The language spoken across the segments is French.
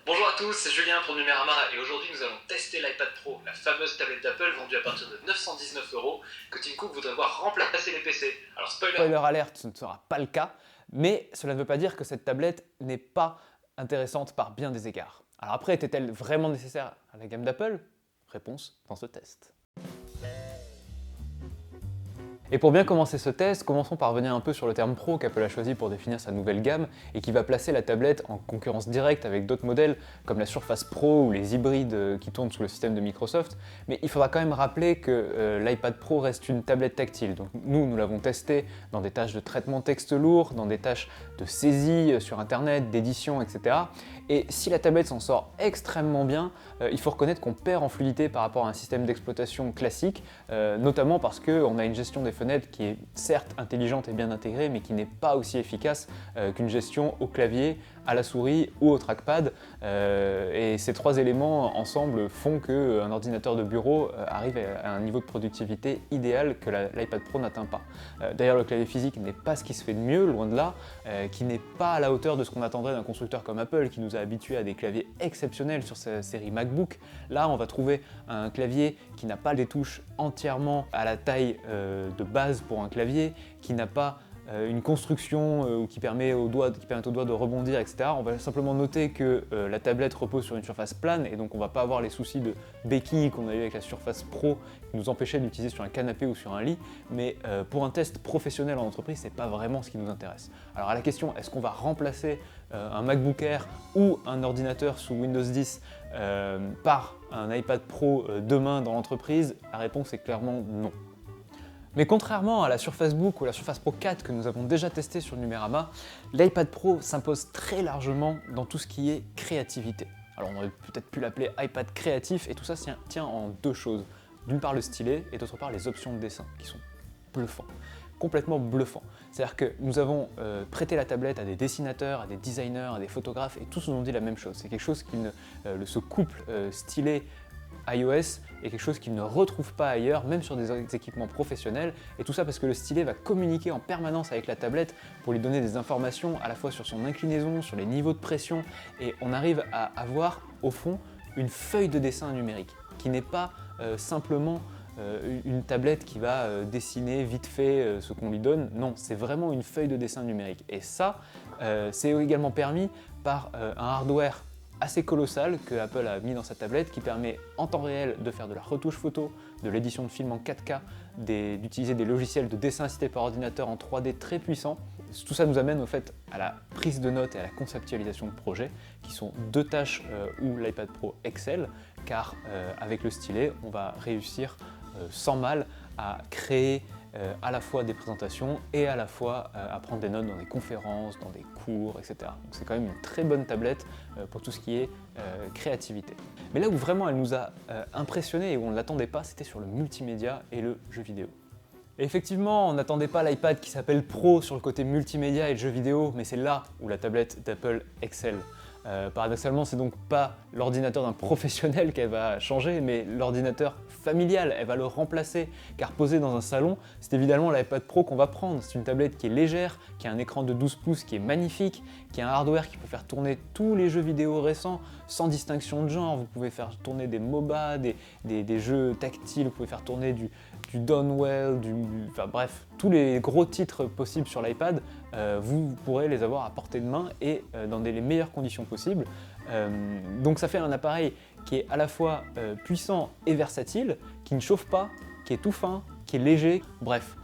Bonjour à tous, c'est Julien pour Numérama et aujourd'hui nous allons tester l'iPad Pro, la fameuse tablette d'Apple vendue à partir de 919 € que Tim Cook voudrait voir remplacer les PC. Alors Spoiler alerte, ce ne sera pas le cas, mais cela ne veut pas dire que cette tablette n'est pas intéressante par bien des égards. Alors après, était-elle vraiment nécessaire à la gamme d'Apple? Réponse dans ce test. Et pour bien commencer ce test, commençons par revenir un peu sur le terme Pro qu'Apple a choisi pour définir sa nouvelle gamme et qui va placer la tablette en concurrence directe avec d'autres modèles comme la Surface Pro ou les hybrides qui tournent sous le système de Microsoft. Mais il faudra quand même rappeler que l'iPad Pro reste une tablette tactile. Donc nous l'avons testé dans des tâches de traitement texte lourd, dans des tâches de saisie sur internet, d'édition, etc. Et si la tablette s'en sort extrêmement bien, il faut reconnaître qu'on perd en fluidité par rapport à un système d'exploitation classique, notamment parce qu'on a une gestion des fenêtres qui est certes intelligente et bien intégrée, mais qui n'est pas aussi efficace qu'une gestion au clavier, à la souris ou au trackpad. Et ces trois éléments ensemble font qu'un ordinateur de bureau arrive à un niveau de productivité idéal que l'iPad Pro n'atteint pas. D'ailleurs, le clavier physique n'est pas ce qui se fait de mieux, loin de là, qui n'est pas à la hauteur de ce qu'on attendrait d'un constructeur comme Apple, qui nous a habitués à des claviers exceptionnels sur sa série MacBook. Là, on va trouver un clavier qui n'a pas les touches entièrement à la taille de base pour un clavier, qui n'a pas une construction qui permet aux doigts de rebondir, etc. On va simplement noter que la tablette repose sur une surface plane et donc on ne va pas avoir les soucis de béquilles qu'on a eu avec la Surface Pro qui nous empêchait d'utiliser sur un canapé ou sur un lit. Mais pour un test professionnel en entreprise, c'est pas vraiment ce qui nous intéresse. Alors à la question, est-ce qu'on va remplacer un MacBook Air ou un ordinateur sous Windows 10 par un iPad Pro demain dans l'entreprise? La réponse est clairement non. Mais contrairement à la Surface Book ou la Surface Pro 4 que nous avons déjà testé sur Numérama, l'iPad Pro s'impose très largement dans tout ce qui est créativité. Alors on aurait peut-être pu l'appeler iPad créatif et tout ça tient en deux choses. D'une part le stylet et d'autre part les options de dessin qui sont bluffants, complètement bluffants. C'est-à-dire que nous avons prêté la tablette à des dessinateurs, à des designers, à des photographes et tous nous ont dit la même chose. C'est quelque chose ce couple stylet iOS est quelque chose qu'ils ne retrouvent pas ailleurs, même sur des équipements professionnels, et tout ça parce que le stylet va communiquer en permanence avec la tablette pour lui donner des informations à la fois sur son inclinaison, sur les niveaux de pression, et on arrive à avoir au fond une feuille de dessin numérique, qui n'est pas simplement une tablette qui va dessiner vite fait ce qu'on lui donne, non, c'est vraiment une feuille de dessin numérique. Et ça, c'est également permis par un hardware assez colossal que Apple a mis dans sa tablette qui permet en temps réel de faire de la retouche photo, de l'édition de films en 4K, d'utiliser des logiciels de dessin assisté par ordinateur en 3D très puissants. Tout ça nous amène au fait à la prise de notes et à la conceptualisation de projets qui sont deux tâches où l'iPad Pro excelle car avec le stylet on va réussir sans mal à créer à la fois des présentations et à la fois à prendre des notes dans des conférences, dans des cours, etc. Donc c'est quand même une très bonne tablette pour tout ce qui est créativité. Mais là où vraiment elle nous a impressionnés et où on ne l'attendait pas, c'était sur le multimédia et le jeu vidéo. Et effectivement, on n'attendait pas l'iPad qui s'appelle Pro sur le côté multimédia et le jeu vidéo, mais c'est là où la tablette d'Apple excelle. Paradoxalement, c'est donc pas l'ordinateur d'un professionnel qu'elle va changer, mais l'ordinateur familial, elle va le remplacer, car posé dans un salon, c'est évidemment l'iPad Pro qu'on va prendre. C'est une tablette qui est légère, qui a un écran de 12 pouces qui est magnifique, qui a un hardware qui peut faire tourner tous les jeux vidéo récents, sans distinction de genre. Vous pouvez faire tourner des MOBA, des jeux tactiles, vous pouvez faire tourner du Downwell, enfin bref, tous les gros titres possibles sur l'iPad, vous pourrez les avoir à portée de main et dans les meilleures conditions possibles. Donc ça fait un appareil qui est à la fois puissant et versatile, qui ne chauffe pas, qui est tout fin, qui est léger, bref.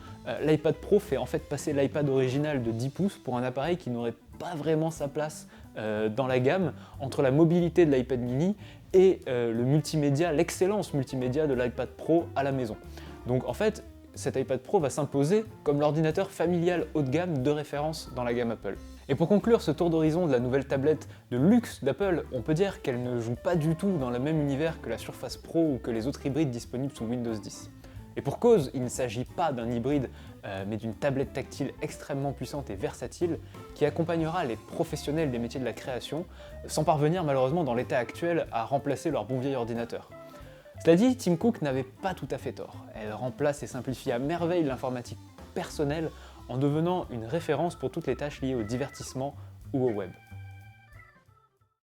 L'iPad Pro fait en fait passer l'iPad original de 10 pouces pour un appareil qui n'aurait pas vraiment sa place dans la gamme, entre la mobilité de l'iPad mini et le multimédia, l'excellence multimédia de l'iPad Pro à la maison. Donc en fait, cet iPad Pro va s'imposer comme l'ordinateur familial haut de gamme de référence dans la gamme Apple. Et pour conclure ce tour d'horizon de la nouvelle tablette de luxe d'Apple, on peut dire qu'elle ne joue pas du tout dans le même univers que la Surface Pro ou que les autres hybrides disponibles sous Windows 10. Et pour cause, il ne s'agit pas d'un hybride, mais d'une tablette tactile extrêmement puissante et versatile qui accompagnera les professionnels des métiers de la création, sans parvenir malheureusement dans l'état actuel à remplacer leur bon vieil ordinateur. Cela dit, Tim Cook n'avait pas tout à fait tort. Elle remplace et simplifie à merveille l'informatique personnelle en devenant une référence pour toutes les tâches liées au divertissement ou au web.